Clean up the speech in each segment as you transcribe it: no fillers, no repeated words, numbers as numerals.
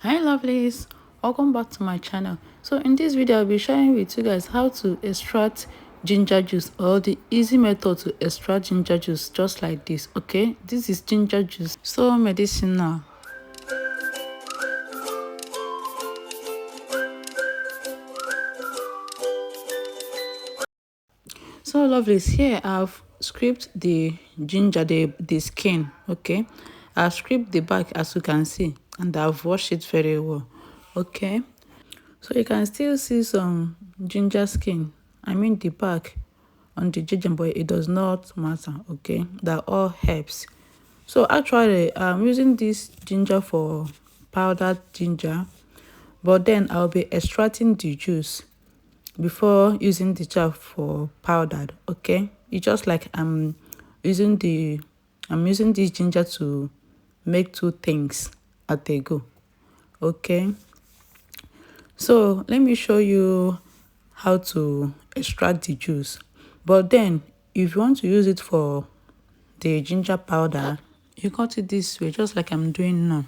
Hi lovelies, welcome back to my channel. So in this video I'll be sharing with you guys how to extract ginger juice, or the easy method to extract ginger juice, just like this. Okay, this is ginger juice, so medicinal. So lovelies, here I've scraped the ginger, the skin. Okay, I've scraped the back, as you can see, and I've washed it very well. Okay, so you can still see some ginger skin, I mean the back on the ginger, but it does not matter. Okay, that all herbs. So actually I'm using this ginger for powdered ginger, but then I'll be extracting the juice before using the jar for powdered. Okay, it's just like using this ginger to make two things at a go. Okay, so let me show you how to extract the juice. But then if you want to use it for the ginger powder, you cut it this way, just like I'm doing now.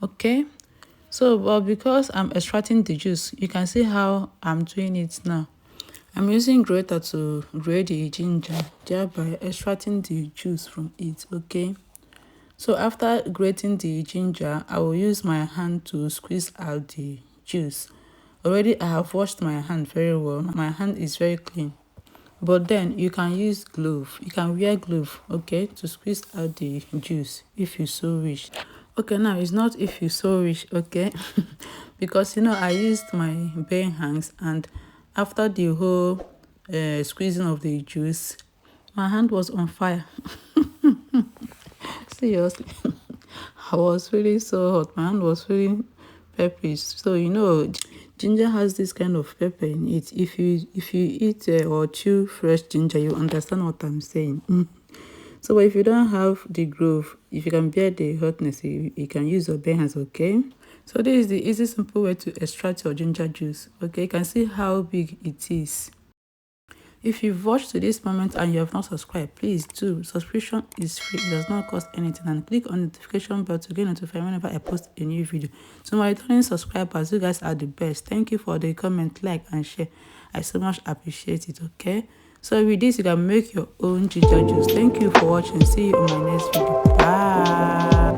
Okay, so but because I'm extracting the juice, you can see how I'm doing it now. I'm using grater to grate the ginger, thereby extracting the juice from it. Okay, so after grating the ginger, I will use my hand to squeeze out the juice. Already I have washed my hand very well. My hand is very clean. But then you can use glove. You can wear glove, okay, to squeeze out the juice if you so wish. Okay, now it's not if you so wish, okay, because I used my bare hands, and after the whole squeezing of the juice, my hand was on fire. Seriously, I was really so hot. My hand was really peppery. So ginger has this kind of pepper in it. If you eat or chew fresh ginger, you understand what I'm saying. So if you don't have the grove, if you can bear the hotness, you can use your bare hands. Okay, so this is the easy, simple way to extract your ginger juice. Okay, you can see how big it is. If you've watched to this moment and you have not subscribed, please do. Subscription is free, it does not cost anything, and click on the notification bell to get notified whenever I post a new video. To my returning subscribers, you guys are the best. Thank you for the comment, like and share. I so much appreciate it. Okay, so with this you can make your own ginger juice. Thank you for watching. See you on my next video. Bye.